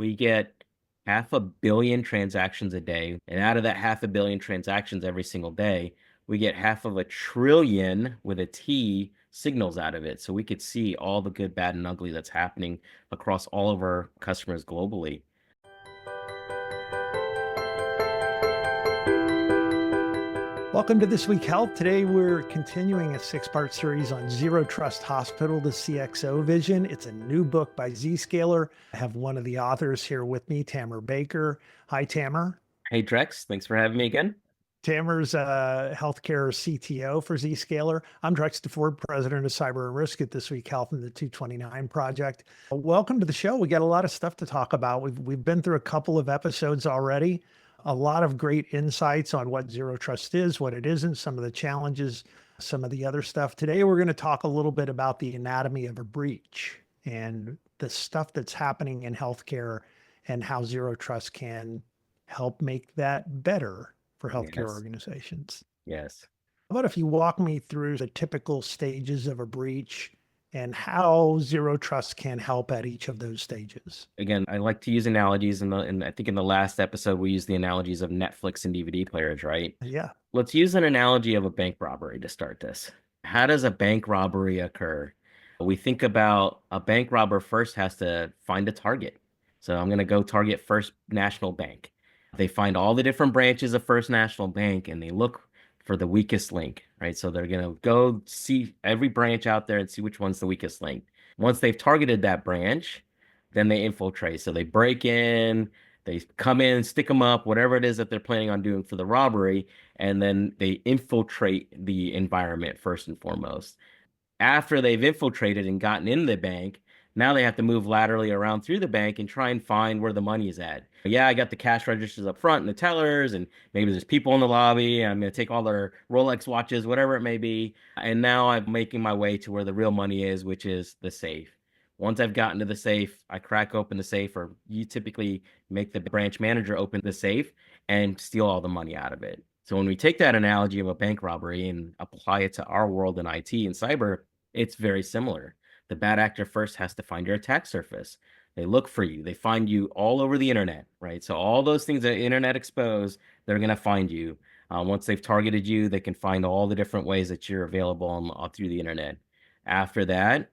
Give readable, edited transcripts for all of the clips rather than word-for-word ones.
We get 500 million transactions a day. And out of that 500 million transactions every single day, we get 500 billion with a T signals out of it. So we could see all the good, bad, and ugly that's happening across all of our customers globally. Welcome to This Week Health. Today we're continuing a 6-part series on Zero Trust Hospital, the CXO vision. It's a new book by Zscaler. I have one of the authors here with me, Tamer Baker. Hi, Tamer. Hey, Drex, thanks for having me again. Tamer's a healthcare CTO for Zscaler. I'm Drex DeFord, president of Cyber and Risk at This Week Health and the 229 Project. Welcome to the show. We got a lot of stuff to talk about. We've been through a couple of episodes already. A lot of great insights on what Zero Trust is, what it isn't, some of the challenges, some of the other stuff. Today, we're going to talk a little bit about the anatomy of a breach and the stuff that's happening in healthcare and how Zero Trust can help make that better for healthcare organizations. Yes. How about if you walk me through the typical stages of a breach and how Zero Trust can help at each of those stages? Again, I like to use analogies, and I think in the last episode we used the analogies of Netflix and DVD players, right? Yeah. Let's use an analogy of a bank robbery to start this. How does a bank robbery occur? We think about a bank robber first has to find a target. So I'm going to go target First National Bank. They find all the different branches of First National Bank and they look for the weakest link, right? So they're going to go see every branch out there and see which one's the weakest link. Once they've targeted that branch, then they infiltrate. So they break in, they come in, stick them up, whatever it is that they're planning on doing for the robbery, and then they infiltrate the environment first and foremost. After they've infiltrated and gotten in the bank, now they have to move laterally around through the bank and try and find where the money is at. Yeah, I got the cash registers up front and the tellers, and maybe there's people in the lobby. I'm going to take all their Rolex watches, whatever it may be. And now I'm making my way to where the real money is, which is the safe. Once I've gotten to the safe, I crack open the safe, or you typically make the branch manager open the safe and steal all the money out of it. So when we take that analogy of a bank robbery and apply it to our world in IT and cyber, it's very similar. The bad actor first has to find your attack surface. They look for you. They find you all over the internet, right? So all those things that internet expose, they're going to find you. Once they've targeted you, they can find all the different ways that you're available all through the internet. After that,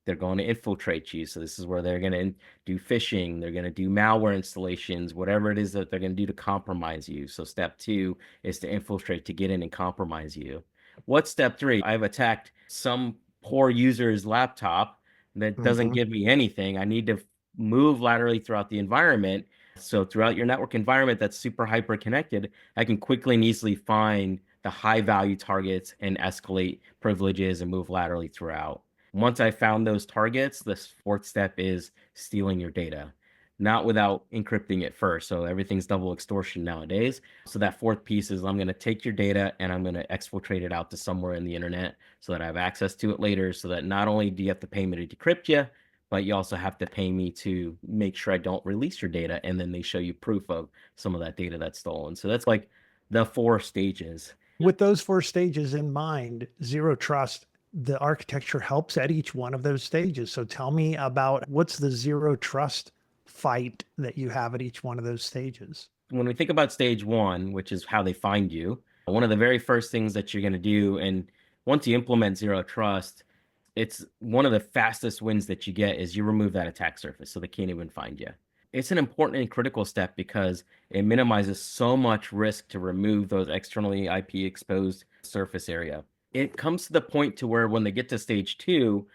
they're going to infiltrate you. So this is where they're going to do phishing. They're going to do malware installations, whatever it is that they're going to do to compromise you. So step 2 is to infiltrate, to get in and compromise you. What's step 3? I've attacked some poor user's laptop that doesn't give me anything. I need to move laterally throughout the environment. So throughout your network environment that's super hyper connected, I can quickly and easily find the high value targets and escalate privileges and move laterally throughout. Once I found those targets, the 4th step is stealing your data, not without encrypting it first. So everything's double extortion nowadays. So that 4th piece is I'm going to take your data and I'm going to exfiltrate it out to somewhere in the internet so that I have access to it later, so that not only do you have to pay me to decrypt you, but you also have to pay me to make sure I don't release your data. And then they show you proof of some of that data that's stolen. So that's like the 4 stages. With those 4 stages in mind, Zero Trust, the architecture helps at each one of those stages. So tell me about what's the Zero Trust fight that you have at each one of those stages. When we think about stage 1, which is how they find you, one of the very first things that you're going to do, and once you implement Zero Trust, it's one of the fastest wins that you get is you remove that attack surface so they can't even find you. It's an important and critical step because it minimizes so much risk to remove those externally IP exposed surface area. It comes to the point to where when they get to stage 2,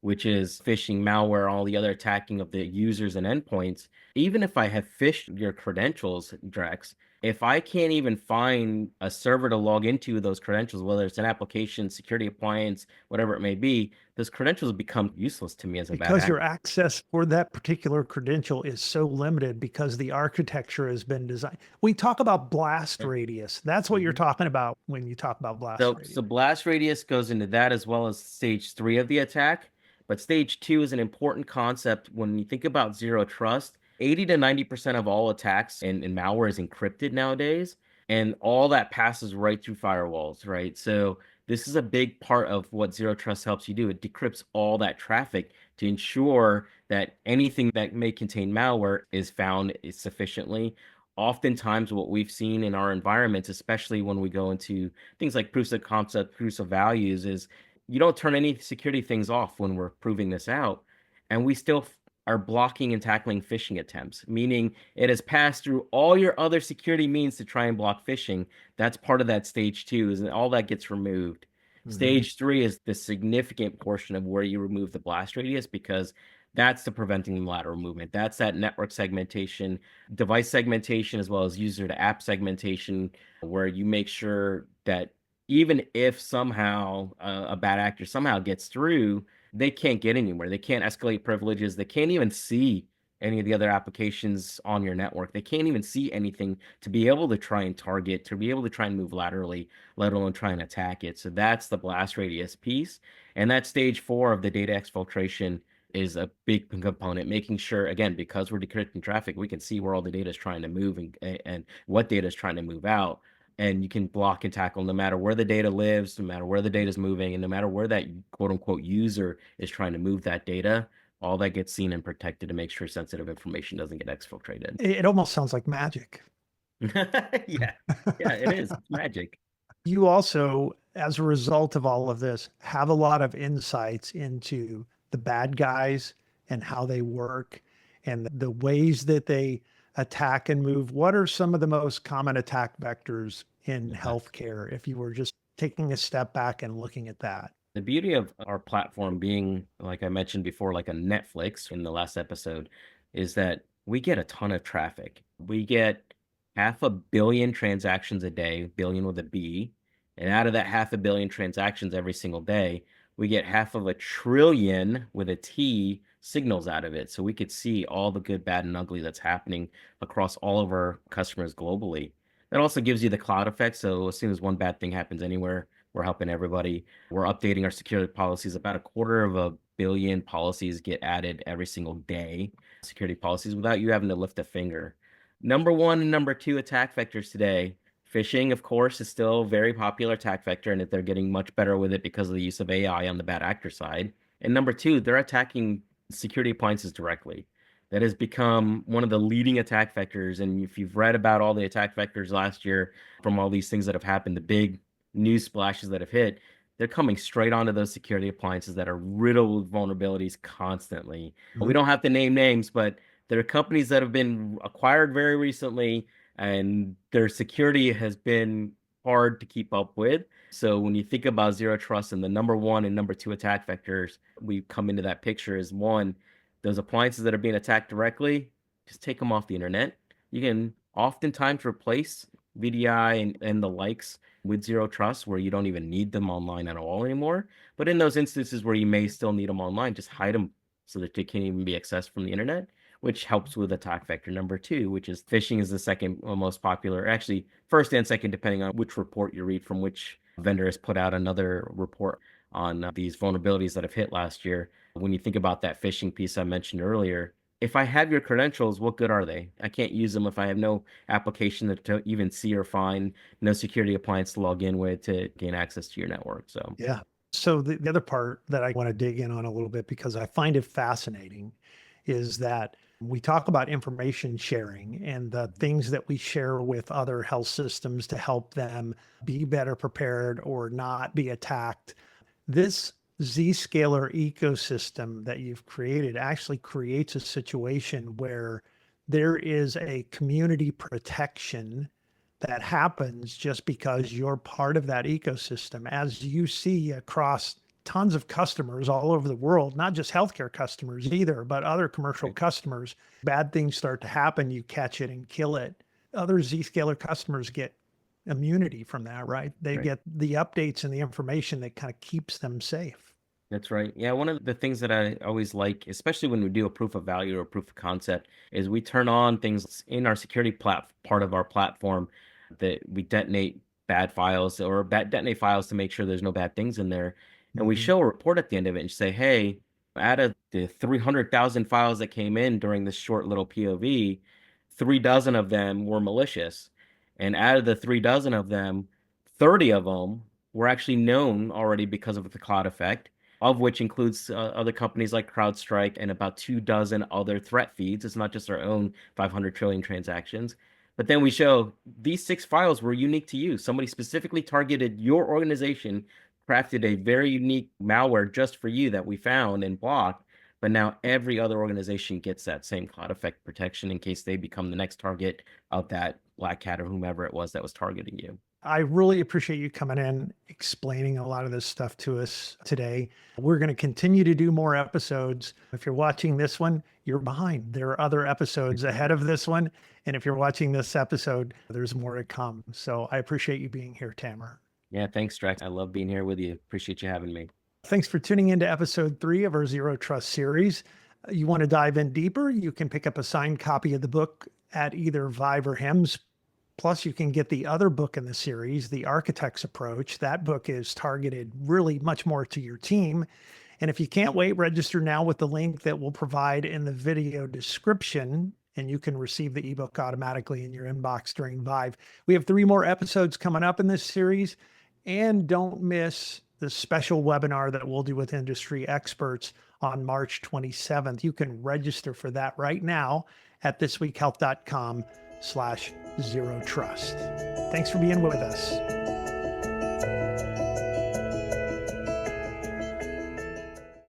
which is phishing, malware, all the other attacking of the users and endpoints, even if I have phished your credentials, Drex, if I can't even find a server to log into those credentials, whether it's an application, security appliance, whatever it may be, those credentials become useless to me as a bad actor. Because your access for that particular credential is so limited because the architecture has been designed. We talk about blast radius. That's what you're talking about when you talk about blast radius. So blast radius goes into that as well as stage 3 of the attack. But stage 2 is an important concept when you think about Zero Trust. 80 to 90% of all attacks and malware is encrypted nowadays, and all that passes right through firewalls, right? So This is a big part of what Zero Trust helps you do. It decrypts all that traffic to ensure that anything that may contain malware is found sufficiently. Oftentimes, what we've seen in our environments, especially when we go into things like proofs of concept, proofs of values, is you don't turn any security things off when we're proving this out. And we still are blocking and tackling phishing attempts, meaning it has passed through all your other security means to try and block phishing. That's part of that stage two, is all that gets removed. Mhm. Stage three is the significant portion of where you remove the blast radius, because that's the preventing lateral movement. That's that network segmentation, device segmentation, as well as user to app segmentation, where you make sure that even if somehow a bad actor somehow gets through, they can't get anywhere. They can't escalate privileges. They can't even see any of the other applications on your network. They can't even see anything to be able to try and target, to be able to try and move laterally, let alone try and attack it. So that's the blast radius piece. And that stage four of the data exfiltration is a big component, making sure, again, because we're decrypting traffic, we can see where all the data is trying to move and what data is trying to move out. And you can block and tackle no matter where the data lives, no matter where the data is moving, and no matter where that quote unquote user is trying to move that data. All that gets seen and protected to make sure sensitive information doesn't get exfiltrated. It almost sounds like magic. Yeah. Yeah, it is. It's magic. You also, as a result of all of this, have a lot of insights into the bad guys and how they work and the ways that they attack and move. What are some of the most common attack vectors in healthcare if you were just taking a step back and looking at that? The beauty of our platform being, like I mentioned before, like a Netflix in the last episode, is that we get a ton of traffic. We get 500 million transactions a day, billion with a B. And out of that 500 million transactions every single day, we get 500 billion with a T signals out of it. So we could see all the good, bad, and ugly that's happening across all of our customers globally. That also gives you the cloud effect. So as soon as one bad thing happens anywhere, we're helping everybody. We're updating our security policies. About 250 million policies get added every single day, security policies, without you having to lift a finger. Number one and number two attack vectors today. Phishing, of course, is still a very popular attack vector, and that they're getting much better with it because of the use of AI on the bad actor side. And number two, they're attacking security appliances directly. That has become one of the leading attack vectors. And if you've read about all the attack vectors last year from all these things that have happened, the big news splashes that have hit, they're coming straight onto those security appliances that are riddled with vulnerabilities constantly. We Mhm. don't have to name names, but there are companies that have been acquired very recently, and their security has been hard to keep up with. So when you think about zero trust, and the number one and number two attack vectors we come into that picture is one, those appliances that are being attacked directly, just take them off the internet. You can oftentimes replace VDI and the likes with zero trust, where you don't even need them online at all anymore. But in those instances where you may still need them online, just hide them so that they can't even be accessed from the internet, which helps with attack vector number two, which is phishing is the second most popular, actually first and second, depending on which report you read from which vendor has put out another report on these vulnerabilities that have hit last year. When you think about that phishing piece I mentioned earlier, if I have your credentials, what good are they? I can't use them if I have no application to even see or find, no security appliance to log in with to gain access to your network. So, Yeah. So the other part that I want to dig in on a little bit because I find it fascinating is that we talk about information sharing and the things that we share with other health systems to help them be better prepared or not be attacked. This Zscaler ecosystem that you've created actually creates a situation where there is a community protection that happens just because you're part of that ecosystem. As you see across tons of customers all over the world, not just healthcare customers either, but other commercial right, customers, bad things start to happen, you catch it and kill it. Other Zscaler customers get immunity from that, right? They right. get the updates and the information that kind of keeps them safe. That's right. Yeah, one of the things that I always like, especially when we do a proof of value or a proof of concept, is we turn on things in our security part of our platform that we detonate bad files or detonate files to make sure there's no bad things in there. And we Mhm. show a report at the end of it and say, hey, out of the 300,000 files that came in during this short little POV, 3 dozen of them were malicious. And out of the 3 dozen of them, 30 of them We're actually known already because of the cloud effect, of which includes other companies like CrowdStrike and about 24 other threat feeds. It's not just our own 500 trillion transactions. But then we show these 6 files were unique to you. Somebody specifically targeted your organization, crafted a very unique malware just for you that we found and blocked. But now every other organization gets that same cloud effect protection in case they become the next target of that black cat or whomever it was that was targeting you. I really appreciate you coming in, explaining a lot of this stuff to us today. We're going to continue to do more episodes. If you're watching this one, you're behind. There are other episodes ahead of this one. And if you're watching this episode, there's more to come. So I appreciate you being here, Tamer. Yeah, thanks, Drex. I love being here with you. Appreciate you having me. Thanks for tuning into episode 3 of our Zero Trust series. You want to dive in deeper? You can pick up a signed copy of the book at either Vive or Hems. Plus, you can get the other book in the series, The Architect's Approach. That book is targeted really much more to your team. And if you can't wait, register now with the link that we'll provide in the video description, and you can receive the ebook automatically in your inbox during Vive. We have 3 more episodes coming up in this series, and don't miss the special webinar that we'll do with industry experts on March 27th. You can register for that right now at thisweekhealth.com/zero trust. Thanks for being with us.